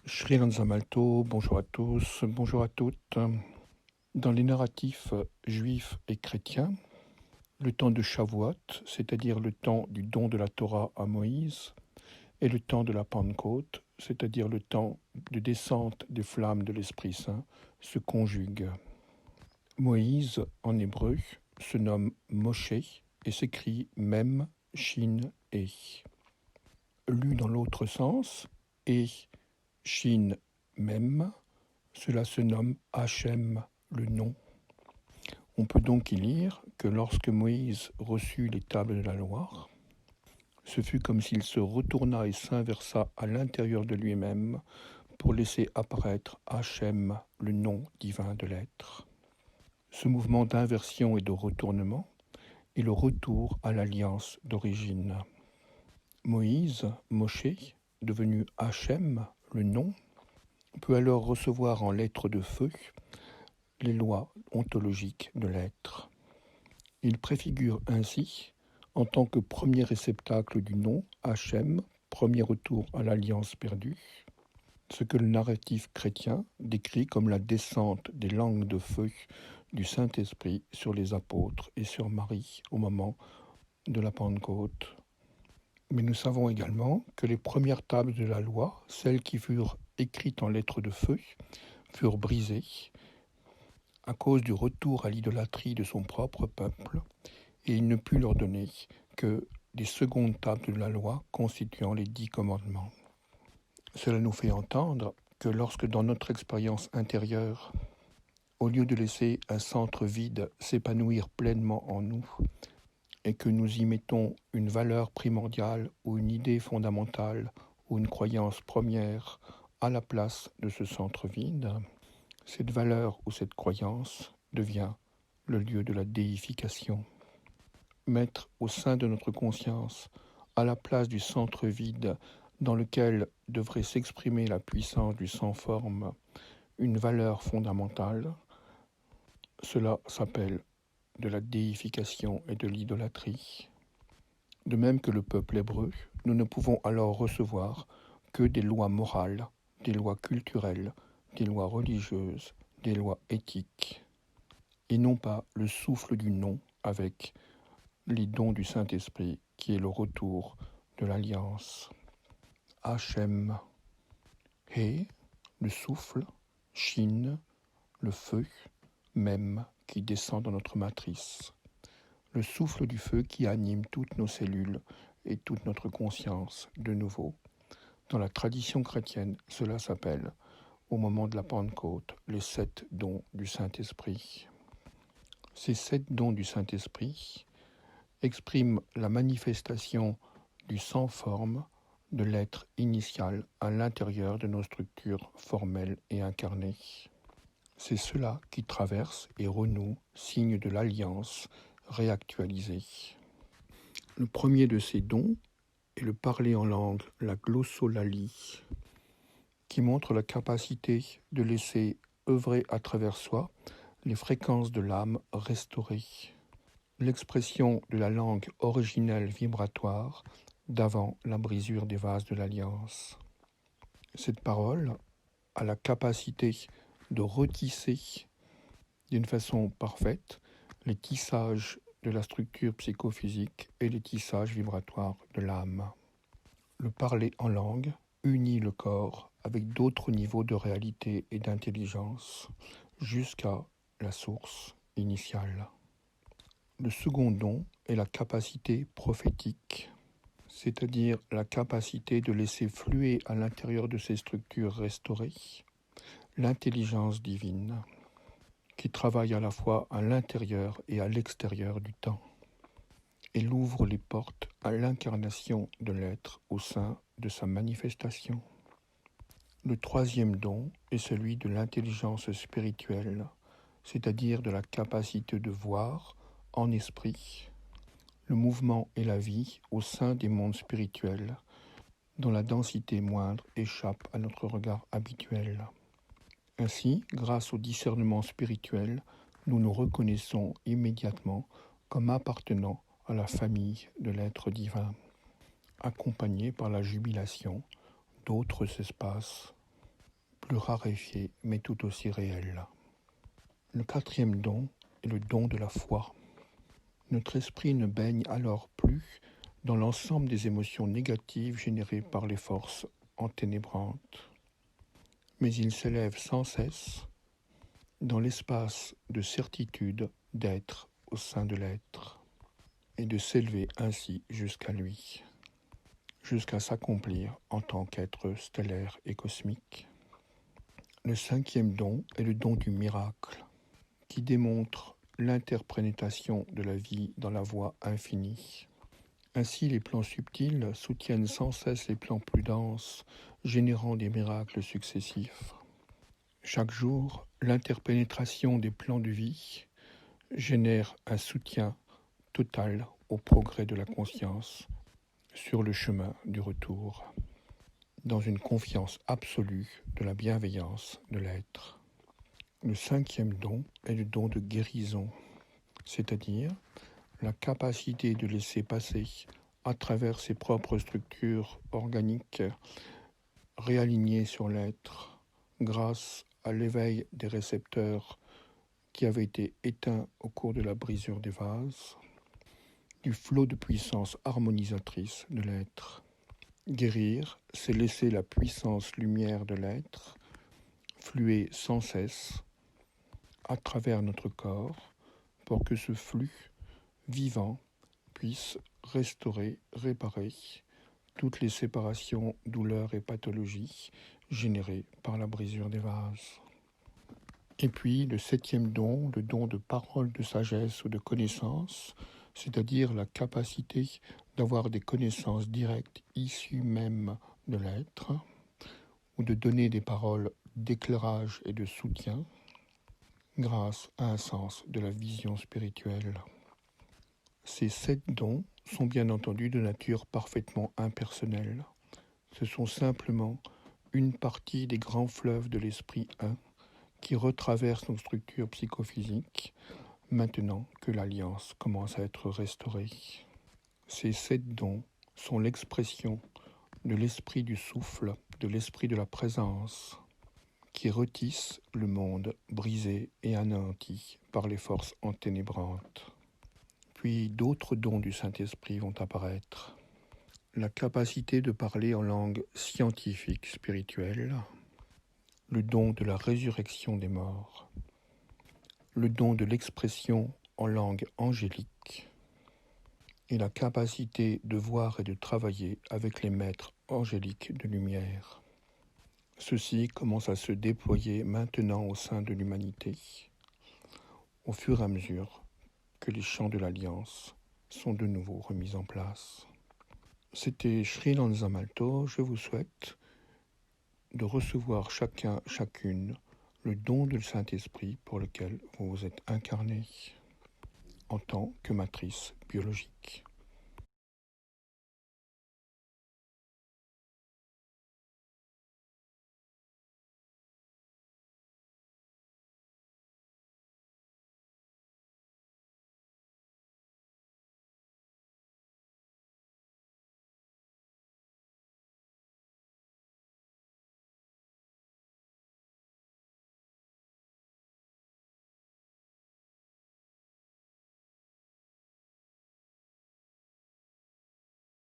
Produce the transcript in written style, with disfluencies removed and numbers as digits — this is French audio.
Shri Lanzamalto, bonjour à tous, bonjour à toutes. Dans les narratifs juifs et chrétiens, le temps de Shavuot, c'est-à-dire le temps du don de la Torah à Moïse, et le temps de la Pentecôte, c'est-à-dire le temps de descente des flammes de l'Esprit Saint, se conjuguent. Moïse, en hébreu, se nomme Moshe et s'écrit Mem, Shin, E. Lu dans l'autre sens, et Shin, Mem, cela se nomme Hachem, le nom. On peut donc y lire que lorsque Moïse reçut les tables de la loi, ce fut comme s'il se retourna et s'inversa à l'intérieur de lui-même pour laisser apparaître Hachem, le nom divin de l'être. Ce mouvement d'inversion et de retournement est le retour à l'alliance d'origine. Moïse, Moshe, devenu Hachem, le nom, peut alors recevoir en lettres de feu les lois ontologiques de l'être. Il préfigure ainsi, en tant que premier réceptacle du nom, Hachem, premier retour à l'alliance perdue, ce que le narratif chrétien décrit comme la descente des langues de feu du Saint-Esprit sur les apôtres et sur Marie au moment de la Pentecôte. Mais nous savons également que les premières tables de la loi, celles qui furent écrites en lettres de feu, furent brisées à cause du retour à l'idolâtrie de son propre peuple, et il ne put leur donner que les secondes tables de la loi constituant les 10 commandements. Cela nous fait entendre que lorsque dans notre expérience intérieure, au lieu de laisser un centre vide s'épanouir pleinement en nous, et que nous y mettons une valeur primordiale ou une idée fondamentale ou une croyance première à la place de ce centre vide, cette valeur ou cette croyance devient le lieu de la déification. Mettre au sein de notre conscience, à la place du centre vide dans lequel devrait s'exprimer la puissance du sans-forme, une valeur fondamentale, cela s'appelle de la déification et de l'idolâtrie. De même que le peuple hébreu, nous ne pouvons alors recevoir que des lois morales, des lois culturelles, des lois religieuses, des lois éthiques, et non pas le souffle du nom avec les dons du Saint-Esprit, qui est le retour de l'alliance. Hachem, He, le souffle, Shin, le feu, Mem, qui descend dans notre matrice. Le souffle du feu qui anime toutes nos cellules et toute notre conscience de nouveau. Dans la tradition chrétienne, cela s'appelle, au moment de la Pentecôte, les 7 dons du Saint-Esprit. Ces 7 dons du Saint-Esprit expriment la manifestation du sans-forme de l'être initial à l'intérieur de nos structures formelles et incarnées. C'est cela qui traverse et renoue, signe de l'alliance réactualisée. Le premier de ces dons est le parler en langue, la glossolalie, qui montre la capacité de laisser œuvrer à travers soi les fréquences de l'âme restaurées. L'expression de la langue originelle vibratoire d'avant la brisure des vases de l'Alliance. Cette parole a la capacité de retisser d'une façon parfaite les tissages de la structure psychophysique et les tissages vibratoires de l'âme. Le parler en langue unit le corps avec d'autres niveaux de réalité et d'intelligence jusqu'à la source initiale. Le second don est la capacité prophétique, c'est-à-dire la capacité de laisser fluer à l'intérieur de ces structures restaurées l'intelligence divine, qui travaille à la fois à l'intérieur et à l'extérieur du temps. Elle ouvre les portes à l'incarnation de l'être au sein de sa manifestation. Le troisième don est celui de l'intelligence spirituelle, c'est-à-dire de la capacité de voir, en esprit, le mouvement et la vie au sein des mondes spirituels, dont la densité moindre échappe à notre regard habituel. Ainsi, grâce au discernement spirituel, nous nous reconnaissons immédiatement comme appartenant à la famille de l'être divin, accompagnés par la jubilation d'autres espaces. plus raréfié mais tout aussi réel. Le quatrième don est le don de la foi. Notre esprit ne baigne alors plus dans l'ensemble des émotions négatives générées par les forces enténébrantes, mais il s'élève sans cesse dans l'espace de certitude d'être au sein de l'être, et de s'élever ainsi jusqu'à lui, jusqu'à s'accomplir en tant qu'être stellaire et cosmique. Le cinquième don est le don du miracle, qui démontre l'interpénétration de la vie dans la voie infinie. Ainsi, les plans subtils soutiennent sans cesse les plans plus denses, générant des miracles successifs. Chaque jour, l'interpénétration des plans de vie génère un soutien total au progrès de la conscience sur le chemin du retour, dans une confiance absolue de la bienveillance de l'être. Le cinquième don est le don de guérison, c'est-à-dire la capacité de laisser passer à travers ses propres structures organiques réalignées sur l'être grâce à l'éveil des récepteurs qui avaient été éteints au cours de la brisure des vases, du flot de puissance harmonisatrice de l'être. Guérir, c'est laisser la puissance lumière de l'être fluer sans cesse à travers notre corps pour que ce flux vivant puisse restaurer, réparer toutes les séparations, douleurs et pathologies générées par la brisure des vases. Et puis le septième don, le don de parole de sagesse ou de connaissance, c'est-à-dire la capacité d'avoir des connaissances directes issues même de l'être, ou de donner des paroles d'éclairage et de soutien grâce à un sens de la vision spirituelle. Ces 7 dons sont bien entendu de nature parfaitement impersonnelle. Ce sont simplement une partie des grands fleuves de l'esprit 1 qui retraversent nos structures psychophysiques maintenant que l'alliance commence à être restaurée. Ces 7 dons sont l'expression de l'esprit du souffle, de l'esprit de la présence, qui retisse le monde brisé et anéanti par les forces enténébrantes. Puis d'autres dons du Saint-Esprit vont apparaître. La capacité de parler en langue scientifique spirituelle, le don de la résurrection des morts, le don de l'expression en langue angélique et la capacité de voir et de travailler avec les maîtres angéliques de lumière. Ceci commence à se déployer maintenant au sein de l'humanité, au fur et à mesure que les champs de l'Alliance sont de nouveau remis en place. C'était Sri Lanza Malto. Je vous souhaite de recevoir chacun, chacune, le don du Saint-Esprit pour lequel vous vous êtes incarné en tant que matrice biologique.